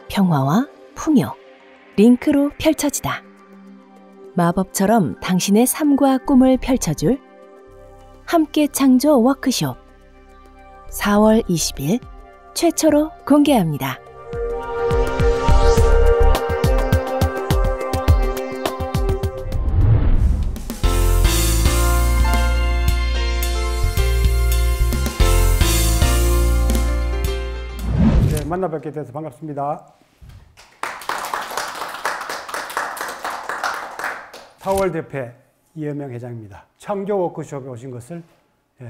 평화와 풍요, 링크로 펼쳐지다. 마법처럼 당신의 삶과 꿈을 펼쳐줄 함께 창조 워크숍 4월 20일 최초로 공개합니다. 네, 만나 뵙게 돼서 반갑습니다. 4월 대표 이여명 회장입니다. 창조 워크숍에 오신 것을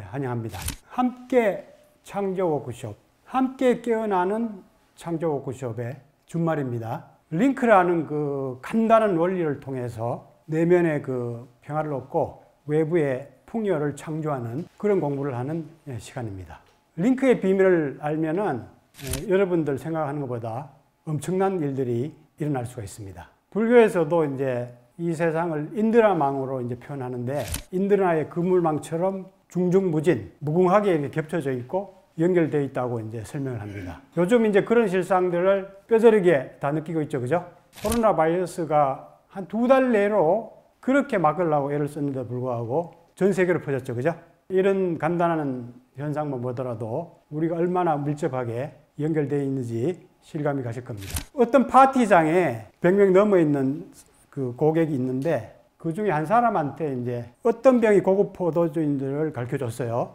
환영합니다. 함께 창조 워크숍, 함께 깨어나는 창조 워크숍의 준말입니다. 링크라는 그 간단한 원리를 통해서 내면의 그 평화를 얻고 외부의 풍요를 창조하는 그런 공부를 하는 시간입니다. 링크의 비밀을 알면은 여러분들 생각하는 것보다 엄청난 일들이 일어날 수가 있습니다. 불교에서도 이제 이 세상을 인드라망으로 이제 표현하는데, 인드라의 그물망처럼 중중무진, 무궁하게 이렇게 겹쳐져 있고 연결되어 있다고 이제 설명을 합니다. 요즘 이제 그런 실상들을 뼈저리게 다 느끼고 있죠, 그죠? 코로나 바이러스가 한 2달 내로 그렇게 막으려고 애를 썼는데 불구하고 전 세계로 퍼졌죠, 그죠? 이런 간단한 현상만 보더라도 우리가 얼마나 밀접하게 연결되어 있는지 실감이 가실 겁니다. 어떤 파티장에 100명 넘어 있는 그 고객이 있는데, 그 중에 한 사람한테 이제 어떤 병이 고급 포도주인들을 가르쳐 줬어요.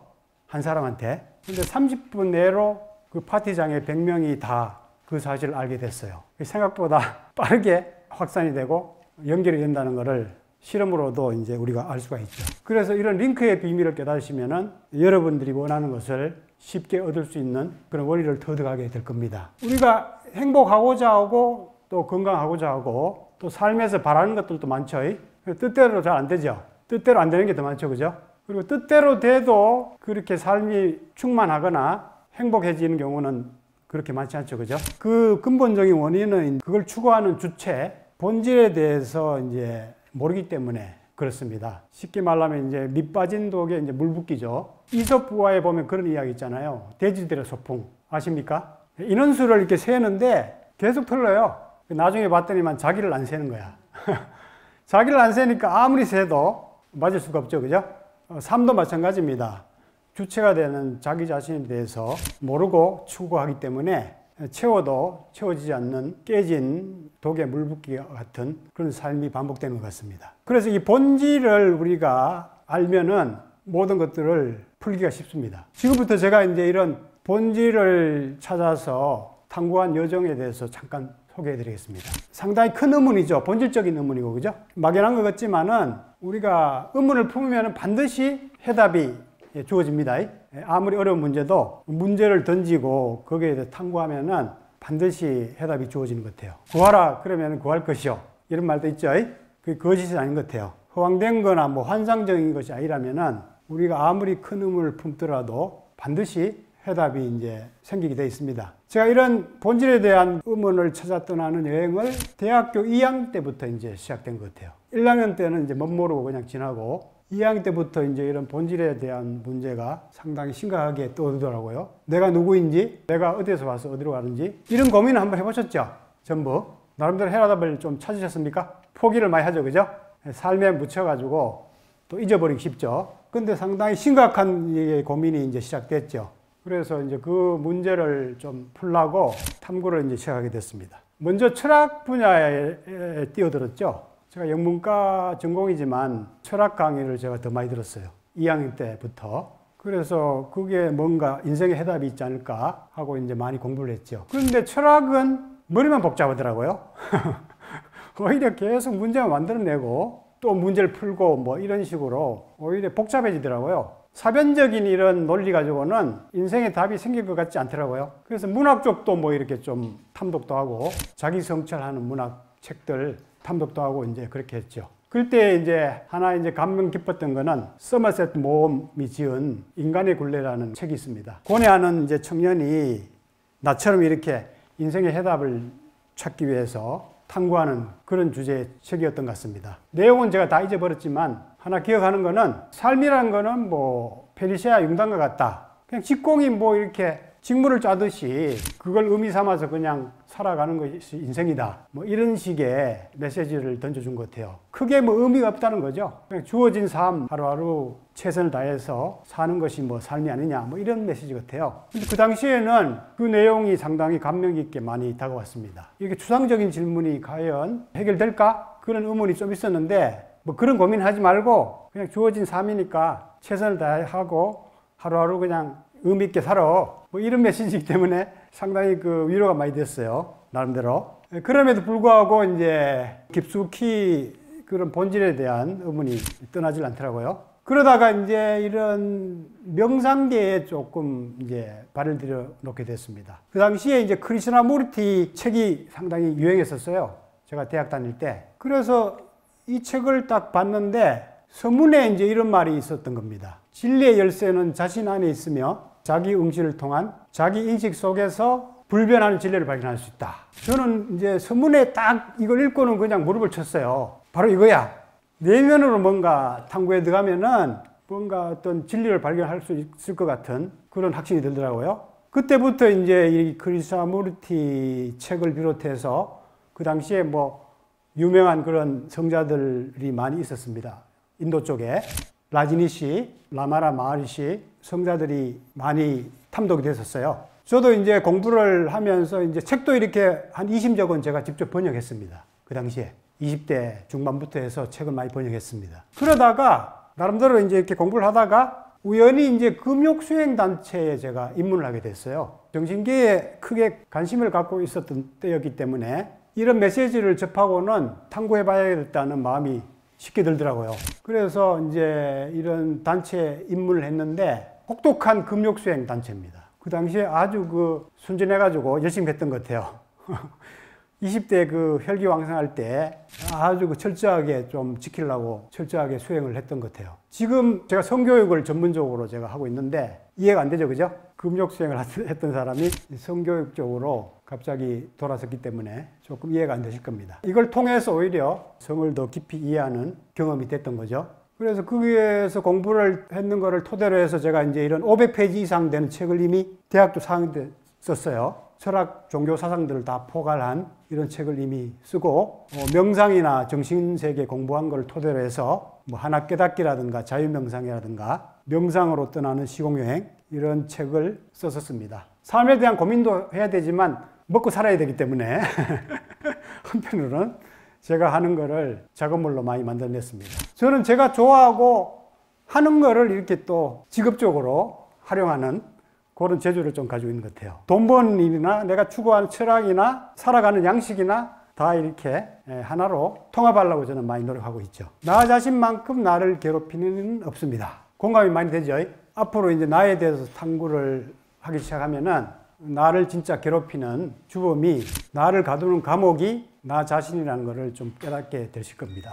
한 사람한테. 근데 30분 내로 그 파티장에 100명이 다 그 사실을 알게 됐어요. 생각보다 빠르게 확산이 되고 연결이 된다는 것을 실험으로도 이제 우리가 알 수가 있죠. 그래서 이런 링크의 비밀을 깨달으시면은 여러분들이 원하는 것을 쉽게 얻을 수 있는 그런 원리를 터득하게 될 겁니다. 우리가 행복하고자 하고 또 건강하고자 하고 또 삶에서 바라는 것들도 많죠. 뜻대로 잘 안 되죠. 뜻대로 안 되는 게 더 많죠, 그죠? 그리고 뜻대로 돼도 그렇게 삶이 충만하거나 행복해지는 경우는 그렇게 많지 않죠, 그죠? 그 근본적인 원인은 그걸 추구하는 주체, 본질에 대해서 이제 모르기 때문에 그렇습니다. 쉽게 말하면 이제 밑 빠진 독에 이제 물 붓기죠. 이솝부화에 보면 그런 이야기 있잖아요. 돼지들의 소풍 아십니까? 인원수를 이렇게 세는데 계속 틀려요. 나중에 봤더니만 자기를 안 세는 거야. 자기를 안 세니까 아무리 세도 맞을 수가 없죠, 그죠? 삶도 마찬가지입니다. 주체가 되는 자기 자신에 대해서 모르고 추구하기 때문에 채워도 채워지지 않는 깨진 독에 물 붓기와 같은 그런 삶이 반복되는 것 같습니다. 그래서 이 본질을 우리가 알면은 모든 것들을 풀기가 쉽습니다. 지금부터 제가 이제 이런 본질을 찾아서 탐구한 여정에 대해서 잠깐 소개해 드리겠습니다. 상당히 큰 의문이죠. 본질적인 의문이고, 그죠? 막연한 것 같지만은 우리가 의문을 품으면 반드시 해답이 주어집니다. 아무리 어려운 문제도 문제를 던지고 거기에 대해 탐구하면은 반드시 해답이 주어지는 것 같아요. 구하라 그러면 구할 것이요, 이런 말도 있죠. 그게 거짓이 아닌 것 같아요. 허황된 거나 뭐 환상적인 것이 아니라면은 우리가 아무리 큰 의문을 품더라도 반드시 해답이 이제 생기게 되어 있습니다. 제가 이런 본질에 대한 의문을 찾아 떠나는 여행을 대학교 2학년 때부터 이제 시작된 것 같아요. 1학년 때는 이제 못 모르고 그냥 지나고 2학년 때부터 이제 이런 본질에 대한 문제가 상당히 심각하게 떠오르더라고요. 내가 누구인지, 내가 어디에서 와서 어디로 가는지, 이런 고민을 한번 해보셨죠? 전부. 나름대로 해답을 좀 찾으셨습니까? 포기를 많이 하죠, 그죠? 삶에 묻혀가지고 또 잊어버리기 쉽죠. 근데 상당히 심각한 고민이 이제 시작됐죠. 그래서 이제 그 문제를 좀 풀려고 탐구를 이제 시작하게 됐습니다. 먼저 철학 분야에 뛰어들었죠. 제가 영문과 전공이지만 철학 강의를 제가 더 많이 들었어요. 2학년 때부터. 그래서 그게 뭔가 인생의 해답이 있지 않을까 하고 이제 많이 공부를 했죠. 그런데 철학은 머리만 복잡하더라고요. 오히려 계속 문제만 만들어내고 또 문제를 풀고 뭐 이런 식으로 오히려 복잡해지더라고요. 사변적인 이런 논리 가지고는 인생의 답이 생길 것 같지 않더라고요. 그래서 문학 쪽도 뭐 이렇게 좀 탐독도 하고 자기 성찰하는 문학 책들 탐독도 하고 이제 그렇게 했죠. 그때 이제 하나 이제 감명 깊었던 거는 서머셋 모험이 지은 인간의 굴레라는 책이 있습니다. 고뇌하는 이제 청년이 나처럼 이렇게 인생의 해답을 찾기 위해서 탐구하는 그런 주제의 책이었던 것 같습니다. 내용은 제가 다 잊어버렸지만 하나 기억하는 거는 삶이라는 거는 뭐 페르시아 융단과 같다. 그냥 직공이 뭐 이렇게 직무를 짜듯이 그걸 의미 삼아서 그냥 살아가는 것이 인생이다. 뭐 이런 식의 메시지를 던져준 것 같아요. 크게 뭐 의미가 없다는 거죠. 그냥 주어진 삶 하루하루 최선을 다해서 사는 것이 뭐 삶이 아니냐 뭐 이런 메시지 같아요. 근데 그 당시에는 그 내용이 상당히 감명 깊게 많이 다가왔습니다. 이게 추상적인 질문이 과연 해결될까? 그런 의문이 좀 있었는데 뭐 그런 고민하지 말고 그냥 주어진 삶이니까 최선을 다하고 하루하루 그냥 의미 있게 살아. 뭐 이런 메시지이기 때문에 상당히 그 위로가 많이 됐어요. 나름대로. 그럼에도 불구하고 이제 깊숙이 그런 본질에 대한 의문이 떠나질 않더라고요. 그러다가 이제 이런 명상계에 조금 이제 발을 들여놓게 됐습니다. 그 당시에 이제 크리슈나무르티 책이 상당히 유행했었어요. 제가 대학 다닐 때. 그래서 이 책을 딱 봤는데 서문에 이제 이런 말이 있었던 겁니다. 진리의 열쇠는 자신 안에 있으며 자기 응시를 통한 자기 인식 속에서 불변하는 진리를 발견할 수 있다. 저는 이제 서문에 딱 이걸 읽고는 그냥 무릎을 쳤어요. 바로 이거야. 내면으로 뭔가 탐구에 들어가면은 뭔가 어떤 진리를 발견할 수 있을 것 같은 그런 확신이 들더라고요. 그때부터 이제 이 크리슈나무르티 책을 비롯해서 그 당시에 뭐 유명한 그런 성자들이 많이 있었습니다. 인도 쪽에 라지니시, 라마라 마하리시 성자들이 많이 탐독이 됐었어요. 저도 이제 공부를 하면서 이제 책도 이렇게 한 20적은 제가 직접 번역했습니다. 그 당시에 20대 중반부터 해서 책을 많이 번역했습니다. 그러다가 나름대로 이제 이렇게 공부를 하다가 우연히 이제 금욕수행단체에 제가 입문을 하게 됐어요. 정신계에 크게 관심을 갖고 있었던 때였기 때문에 이런 메시지를 접하고는 탐구해봐야겠다는 마음이 쉽게 들더라고요. 그래서 이제 이런 단체에 입문을 했는데 혹독한 금욕수행 단체입니다. 그 당시에 아주 그 순진해가지고 열심히 했던 것 같아요. 20대 그 혈기왕성할 때 아주 그 철저하게 좀 지키려고 철저하게 수행을 했던 것 같아요. 지금 제가 성교육을 전문적으로 제가 하고 있는데 이해가 안 되죠, 그죠? 금욕수행을 했던 사람이 성교육 쪽으로 갑자기 돌아섰기 때문에 조금 이해가 안 되실 겁니다. 이걸 통해서 오히려 성을 더 깊이 이해하는 경험이 됐던 거죠. 그래서 거기에서 공부를 했는 거를 토대로 해서 제가 이제 이런 500페이지 이상 되는 책을 이미 대학교 4학년 때 썼어요. 철학, 종교 사상들을 다 포괄한 이런 책을 이미 쓰고 명상이나 정신세계 공부한 걸 토대로 해서 뭐 하나 깨닫기라든가 자유명상이라든가 명상으로 떠나는 시공여행 이런 책을 썼었습니다. 삶에 대한 고민도 해야 되지만 먹고 살아야 되기 때문에 한편으로는 제가 하는 거를 작업물로 많이 만들어냈습니다. 저는 제가 좋아하고 하는 거를 이렇게 또 직업적으로 활용하는 그런 재주를 좀 가지고 있는 것 같아요. 돈 버는 일이나 내가 추구하는 철학이나 살아가는 양식이나 다 이렇게 하나로 통합하려고 저는 많이 노력하고 있죠. 나 자신만큼 나를 괴롭히는 일은 없습니다. 공감이 많이 되죠? 앞으로 이제 나에 대해서 탐구를 하기 시작하면은 나를 진짜 괴롭히는 주범이 나를 가두는 감옥이 나 자신이라는 것을 좀 깨닫게 되실 겁니다.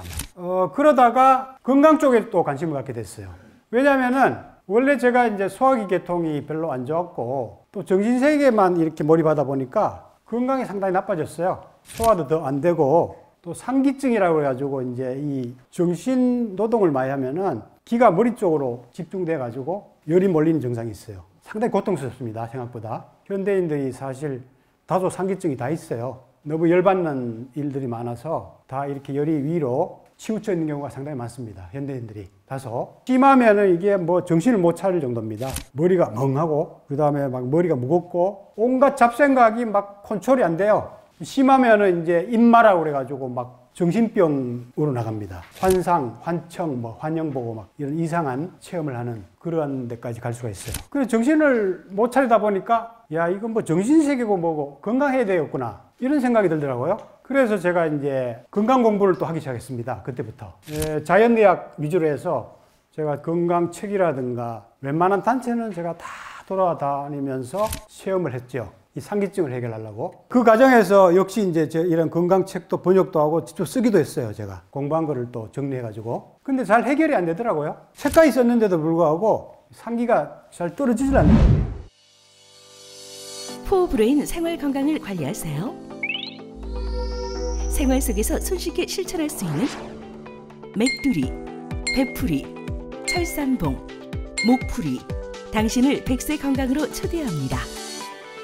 그러다가 건강 쪽에 또 관심을 갖게 됐어요. 왜냐면은 원래 제가 이제 소화기 계통이 별로 안 좋았고 또 정신세계만 이렇게 몰입하다 보니까 건강이 상당히 나빠졌어요. 소화도 더 안 되고 또 상기증이라고 해가지고 이제 이 정신 노동을 많이 하면은 기가 머리 쪽으로 집중돼 가지고 열이 몰리는 증상이 있어요. 상당히 고통스럽습니다. 생각보다. 현대인들이 사실 다소 상기증이 다 있어요. 너무 열받는 일들이 많아서 다 이렇게 열이 위로 치우쳐 있는 경우가 상당히 많습니다. 현대인들이 다소. 심하면은 이게 뭐 정신을 못 차릴 정도입니다. 머리가 멍하고 그 다음에 막 머리가 무겁고 온갖 잡생각이 막 컨트롤이 안 돼요. 심하면은 이제 입마라고 그래가지고 막 정신병으로 나갑니다. 환상, 환청, 뭐 환영 보고 막 이런 이상한 체험을 하는 그런 데까지 갈 수가 있어요. 그래서 정신을 못 차리다 보니까 야, 이건 뭐 정신세계고 뭐고 건강해야 되겠구나 이런 생각이 들더라고요. 그래서 제가 이제 건강 공부를 또 하기 시작했습니다. 그때부터. 자연의학 위주로 해서 제가 건강책이라든가 웬만한 단체는 제가 다 돌아다니면서 체험을 했죠. 이 상기증을 해결하려고. 그 과정에서 역시 이제 이런 건강책도 번역도 하고 직접 쓰기도 했어요. 제가 공부한 거를 또 정리해가지고. 근데 잘 해결이 안 되더라고요. 책까지 썼는데도 불구하고 상기가 잘 떨어지질 않는 거예요. 포브레인 생활 건강을 관리하세요. 생활 속에서 손쉽게 실천할 수 있는 맥두리, 배풀이, 철산봉, 목풀이, 당신을 100세 건강으로 초대합니다.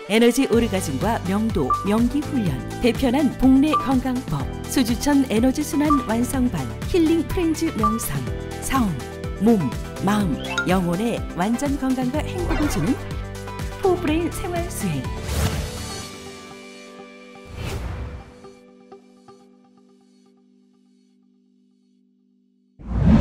에너지 오르가즘과 명도, 명기 훈련, 대편한 복내 건강법, 수주천 에너지 순환 완성반, 힐링 프렌즈 명상, 성, 몸, 마음, 영혼의 완전 건강과 행복을 주는 포브레인 생활 수행.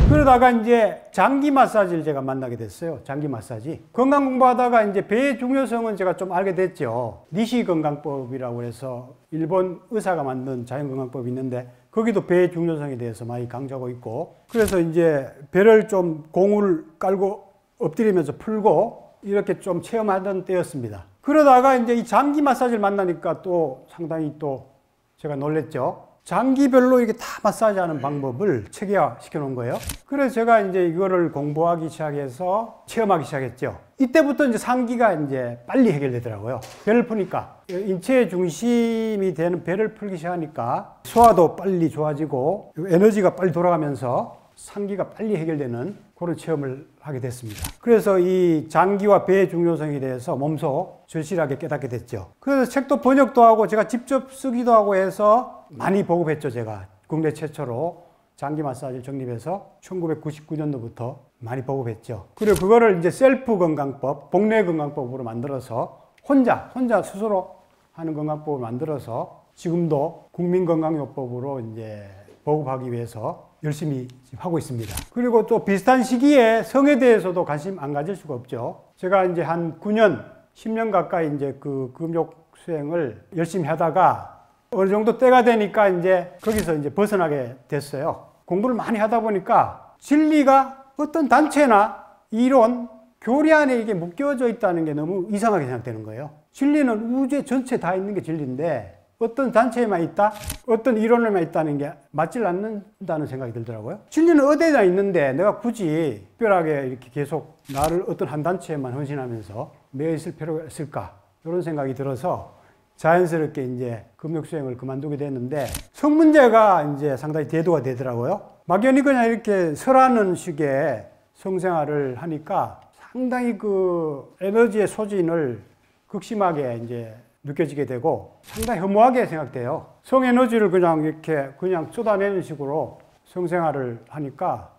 그러다가 이제 장기 마사지를 제가 만나게 됐어요. 장기 마사지. 건강 공부하다가 이제 배의 중요성은 제가 좀 알게 됐죠. 니시 건강법이라고 해서 일본 의사가 만든 자연건강법이 있는데 거기도 배의 중요성에 대해서 많이 강조하고 있고, 그래서 이제 배를 좀 공을 깔고 엎드리면서 풀고 이렇게 좀 체험하던 때였습니다. 그러다가 이제 이 장기 마사지를 만나니까 또 상당히 또 제가 놀랬죠. 장기별로 이렇게 다 마사지하는 방법을 체계화 시켜 놓은 거예요. 그래서 제가 이제 이거를 공부하기 시작해서 체험하기 시작했죠. 이때부터 이제 상기가 이제 빨리 해결되더라고요. 배를 푸니까. 인체의 중심이 되는 배를 풀기 시작하니까 소화도 빨리 좋아지고 에너지가 빨리 돌아가면서 상기가 빨리 해결되는 그런 체험을 하게 됐습니다. 그래서 이 장기와 배의 중요성에 대해서 몸소 절실하게 깨닫게 됐죠. 그래서 책도 번역도 하고 제가 직접 쓰기도 하고 해서 많이 보급했죠. 제가 국내 최초로 장기 마사지를 정립해서 1999년도부터 많이 보급했죠. 그리고 그거를 이제 셀프 건강법, 복내 건강법으로 만들어서 혼자 스스로 하는 건강법을 만들어서 지금도 국민건강요법으로 이제 보급하기 위해서 열심히 하고 있습니다. 그리고 또 비슷한 시기에 성에 대해서도 관심 안 가질 수가 없죠. 제가 이제 한 9년, 10년 가까이 이제 그 금욕 수행을 열심히 하다가 어느 정도 때가 되니까 이제 거기서 이제 벗어나게 됐어요. 공부를 많이 하다 보니까 진리가 어떤 단체나 이론, 교리 안에 이게 묶여져 있다는 게 너무 이상하게 생각되는 거예요. 진리는 우주 전체 다 있는 게 진리인데 어떤 단체에만 있다? 어떤 이론에만 있다는 게 맞질 않는다는 생각이 들더라고요. 진리는 어디에나 있는데 내가 굳이 특별하게 이렇게 계속 나를 어떤 한 단체에만 헌신하면서 매여 있을 필요가 있을까? 이런 생각이 들어서 자연스럽게 이제 금욕수행을 그만두게 됐는데 성 문제가 이제 상당히 대두가 되더라고요. 막연히 그냥 이렇게 설하는 식의 성생활을 하니까 상당히 그 에너지의 소진을 극심하게 이제 느껴지게 되고 상당히 허무하게 생각돼요. 성에너지를 그냥 쏟아내는 식으로 성생활을 하니까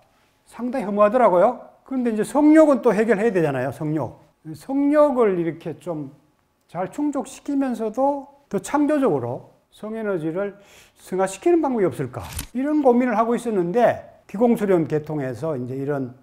상당히 허무하더라고요. 그런데 이제 성욕은 또 해결해야 되잖아요. 성욕을 이렇게 좀 잘 충족시키면서도 더 창조적으로 성에너지를 승화시키는 방법이 없을까? 이런 고민을 하고 있었는데 기공수련 계통에서 이제 이런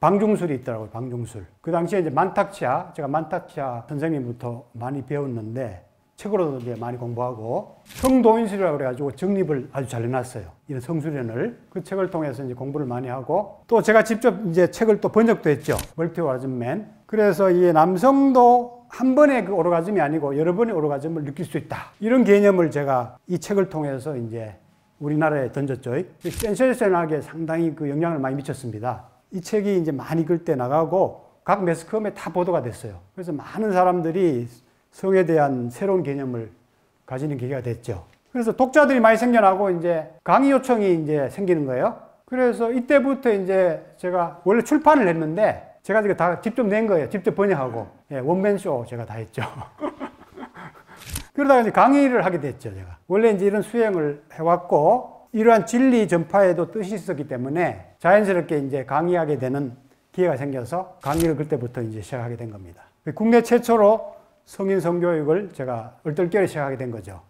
방중술이 있더라고요. 방중술. 그 당시에 이제 제가 만탁치아 선생님부터 많이 배웠는데 책으로도 이제 많이 공부하고 성도인술이라고 그래가지고 정립을 아주 잘 해놨어요. 이런 성수련을. 그 책을 통해서 이제 공부를 많이 하고 또 제가 직접 이제 책을 또 번역도 했죠. 멀티 오가즘맨. 그래서 이 남성도 한 번의 그 오르가즘이 아니고 여러 번의 오르가즘을 느낄 수 있다. 이런 개념을 제가 이 책을 통해서 이제 우리나라에 던졌죠. 센세이셔널하게 상당히 그 영향을 많이 미쳤습니다. 이 책이 이제 많이 글때 나가고 각 매스컴에 다 보도가 됐어요. 그래서 많은 사람들이 성에 대한 새로운 개념을 가지는 계기가 됐죠. 그래서 독자들이 많이 생겨나고 이제 강의 요청이 이제 생기는 거예요. 그래서 이때부터 이제 제가 원래 출판을 했는데 제가 이거 다 직접 낸 거예요. 직접 번역하고. 예, 원맨쇼 제가 다 했죠. 그러다가 이제 강의를 하게 됐죠, 제가. 원래 이제 이런 수행을 해왔고, 이러한 진리 전파에도 뜻이 있었기 때문에 자연스럽게 이제 강의하게 되는 기회가 생겨서 강의를 그때부터 이제 시작하게 된 겁니다. 국내 최초로 성인 성교육을 제가 얼떨결에 시작하게 된 거죠.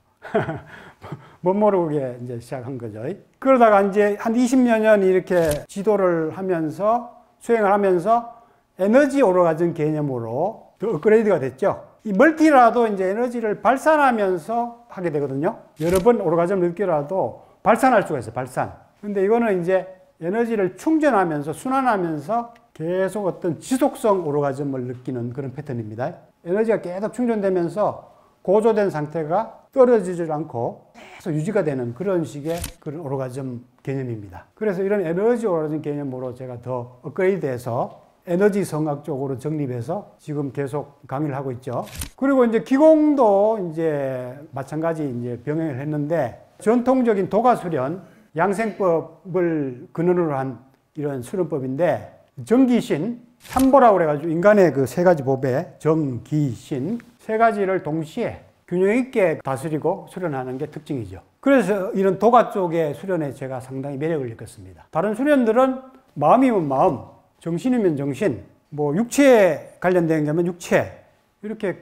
못 모르게 이제 시작한 거죠. 그러다가 이제 한 20여 년 이렇게 지도를 하면서 수행을 하면서 에너지 오르가즘 개념으로 더 업그레이드가 됐죠. 이 멀티라도 이제 에너지를 발산하면서 하게 되거든요. 여러 번 오르가즘을 느끼라도 발산할 수가 있어요. 발산. 근데 이거는 이제 에너지를 충전하면서 순환하면서 계속 어떤 지속성 오르가즘을 느끼는 그런 패턴입니다. 에너지가 계속 충전되면서 고조된 상태가 떨어지질 않고 계속 유지가 되는 그런 식의 그런 오르가즘 개념입니다. 그래서 이런 에너지 오르가즘 개념으로 제가 더 업그레이드해서 에너지 성학 쪽으로 정립해서 지금 계속 강의를 하고 있죠. 그리고 이제 기공도 이제 마찬가지 이제 병행을 했는데 전통적인 도가수련, 양생법을 근원으로 한 이런 수련법인데 정기신, 삼보라고 그래가지고 인간의 그 세 가지 법에 정기신, 세 가지를 동시에 균형 있게 다스리고 수련하는 게 특징이죠. 그래서 이런 도가 쪽의 수련에 제가 상당히 매력을 느꼈습니다. 다른 수련들은 마음이면 마음, 정신이면 정신, 뭐 육체에 관련된 거면 육체, 이렇게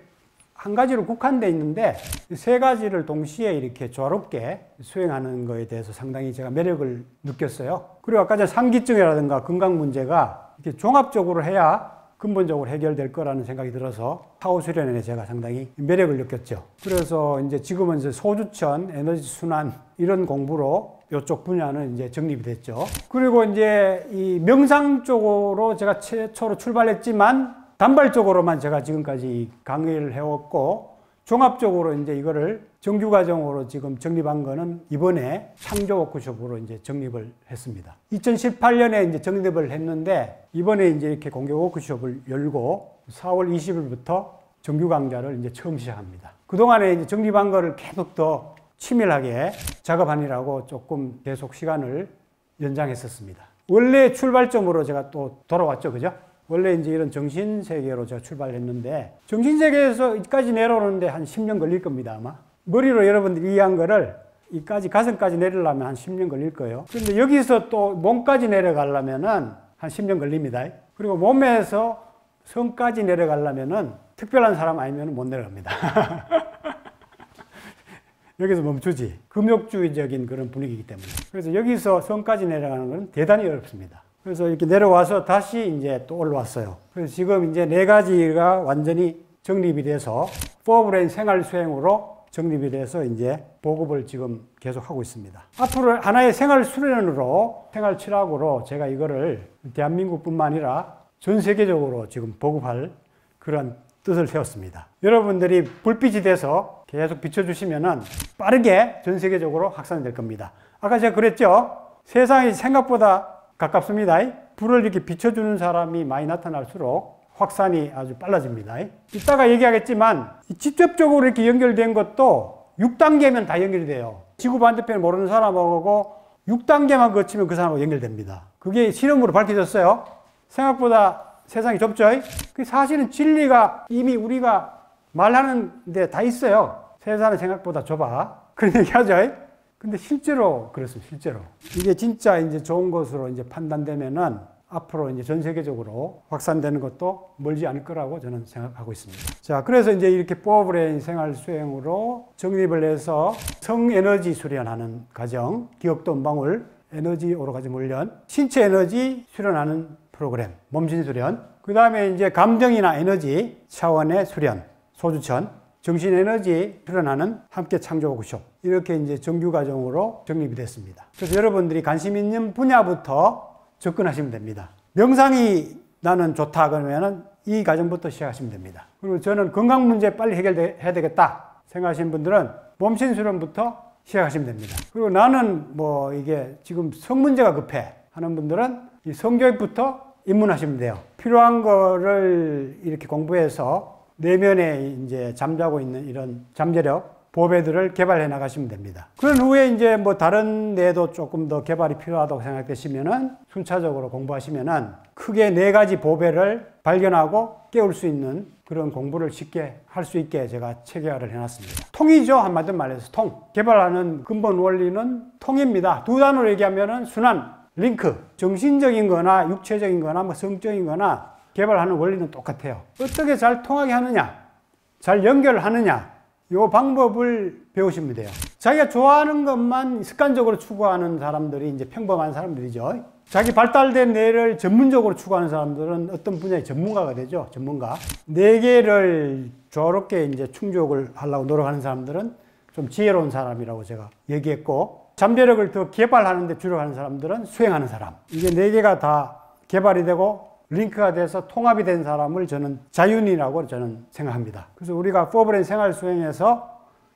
한 가지로 국한되어 있는데 세 가지를 동시에 이렇게 조화롭게 수행하는 거에 대해서 상당히 제가 매력을 느꼈어요. 그리고 아까 전 상기증이라든가 건강 문제가 이렇게 종합적으로 해야 근본적으로 해결될 거라는 생각이 들어서 타오 수련에 제가 상당히 매력을 느꼈죠. 그래서 이제 지금은 이제 소주천, 에너지 순환 이런 공부로 이쪽 분야는 이제 정립이 됐죠. 그리고 이제 이 명상 쪽으로 제가 최초로 출발했지만 단발적으로만 제가 지금까지 강의를 해왔고 종합적으로 이제 이거를 정규과정으로 지금 정립한 거는 이번에 창조 워크숍으로 이제 정립을 했습니다. 2018년에 이제 정립을 했는데 이번에 이제 이렇게 공개 워크숍을 열고 4월 20일부터 정규 강좌를 이제 처음 시작합니다. 그동안에 이제 정립한 거를 계속 더 치밀하게 작업하느라고 조금 계속 시간을 연장했었습니다. 원래 출발점으로 제가 또 돌아왔죠. 그죠? 원래 이제 이런 정신세계로 제가 출발했는데 정신세계에서 이까지 내려오는데 한 10년 걸릴 겁니다. 아마. 머리로 여러분들이 이해한 거를 이까지 가슴까지 내리려면 한 10년 걸릴 거예요. 그런데 여기서 또 몸까지 내려가려면은 한 10년 걸립니다. 그리고 몸에서 성까지 내려가려면은 특별한 사람 아니면 못 내려갑니다. 여기서 멈추지. 금욕주의적인 그런 분위기이기 때문에. 그래서 여기서 성까지 내려가는 건 대단히 어렵습니다. 그래서 이렇게 내려와서 다시 이제 또 올라왔어요. 그래서 지금 이제 네 가지가 완전히 정립이 돼서 포브레인 생활 수행으로 정립이 돼서 이제 보급을 지금 계속 하고 있습니다. 앞으로 하나의 생활 수련으로, 생활 철학으로 제가 이거를 대한민국뿐만 아니라 전 세계적으로 지금 보급할 그런 뜻을 세웠습니다. 여러분들이 불빛이 돼서 계속 비춰주시면은 빠르게 전 세계적으로 확산될 겁니다. 아까 제가 그랬죠? 세상이 생각보다 가깝습니다. 불을 이렇게 비춰주는 사람이 많이 나타날수록 확산이 아주 빨라집니다. 이따가 얘기하겠지만 직접적으로 이렇게 연결된 것도 6단계면 다 연결이 돼요. 지구 반대편을 모르는 사람하고 6단계만 거치면 그 사람하고 연결됩니다. 그게 실험으로 밝혀졌어요. 생각보다 세상이 좁죠? 사실은 진리가 이미 우리가 말하는 데 다 있어요. 세상은 생각보다 좁아. 그런 얘기 하죠? 근데 실제로 그렇습니다. 실제로. 이게 진짜 이제 좋은 것으로 이제 판단되면은 앞으로 이제 전 세계적으로 확산되는 것도 멀지 않을 거라고 저는 생각하고 있습니다. 자, 그래서 이제 이렇게 포브레인 생활 수행으로 정립을 해서 성에너지 수련하는 과정, 기억도 은방울, 에너지 오로가즘 훈련, 신체 에너지 수련하는 프로그램, 몸신 수련, 그 다음에 이제 감정이나 에너지 차원의 수련, 소주천, 정신 에너지 수련하는 함께 창조 워크숍. 이렇게 이제 정규 과정으로 정립이 됐습니다. 그래서 여러분들이 관심 있는 분야부터 접근하시면 됩니다. 명상이 나는 좋다 그러면은 이 과정부터 시작하시면 됩니다. 그리고 저는 건강 문제 빨리 해결해야 되겠다 생각하시는 분들은 몸신 수련부터 시작하시면 됩니다. 그리고 나는 뭐 이게 지금 성 문제가 급해 하는 분들은 이 성교육부터 입문하시면 돼요. 필요한 거를 이렇게 공부해서 내면에 이제 잠자고 있는 이런 잠재력, 보배들을 개발해 나가시면 됩니다. 그런 후에 이제 뭐 다른 데도 조금 더 개발이 필요하다고 생각되시면은 순차적으로 공부하시면은 크게 네 가지 보배를 발견하고 깨울 수 있는 그런 공부를 쉽게 할 수 있게 제가 체계화를 해놨습니다. 통이죠. 한마디로 말해서 통. 개발하는 근본 원리는 통입니다. 두 단어로 얘기하면은 순환, 링크. 정신적인 거나 육체적인 거나 뭐 성적인 거나 개발하는 원리는 똑같아요. 어떻게 잘 통하게 하느냐, 잘 연결하느냐, 이 방법을 배우시면 돼요. 자기가 좋아하는 것만 습관적으로 추구하는 사람들이 이제 평범한 사람들이죠. 자기 발달된 뇌를 전문적으로 추구하는 사람들은 어떤 분야의 전문가가 되죠. 전문가. 네 개를 조화롭게 이제 충족을 하려고 노력하는 사람들은 좀 지혜로운 사람이라고 제가 얘기했고, 잠재력을 더 개발하는 데 주력하는 사람들은 수행하는 사람. 이게 네 개가 다 개발이 되고 링크가 돼서 통합이 된 사람을 저는 자유인이라고 저는 생각합니다. 그래서 우리가 포브레인 생활 수행에서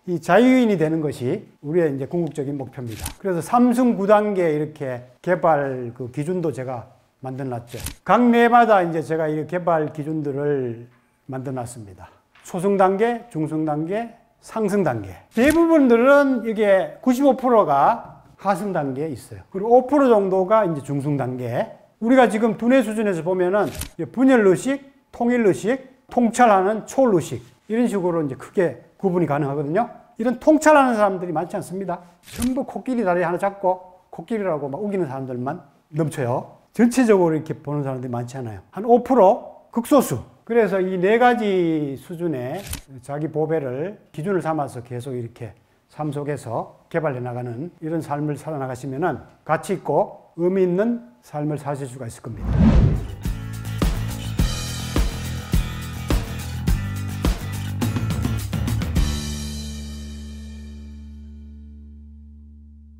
이 자유인이 되는 것이 우리의 이제 궁극적인 목표입니다. 그래서 3승 9단계 이렇게 개발 그 기준도 제가 만들어 놨죠. 각 뇌마다 이제 제가 이 개발 기준들을 만들어 놨습니다. 초승 단계, 중승 단계, 상승 단계. 대부분들은 이게 95%가 하승 단계에 있어요. 그리고 5% 정도가 이제 중승 단계. 우리가 지금 두뇌 수준에서 보면은 분열의식, 통일의식, 통찰하는 초월의식 이런 식으로 이제 크게 구분이 가능하거든요. 이런 통찰하는 사람들이 많지 않습니다. 전부 코끼리 다리 하나 잡고 코끼리라고 막 우기는 사람들만 넘쳐요. 전체적으로 이렇게 보는 사람들이 많지 않아요. 한 5% 극소수. 그래서 이 네 가지 수준의 자기 보배를 기준을 삼아서 계속 이렇게 삶 속에서 개발해 나가는 이런 삶을 살아나가시면은 가치 있고 의미 있는 삶을 사실 수가 있을 겁니다.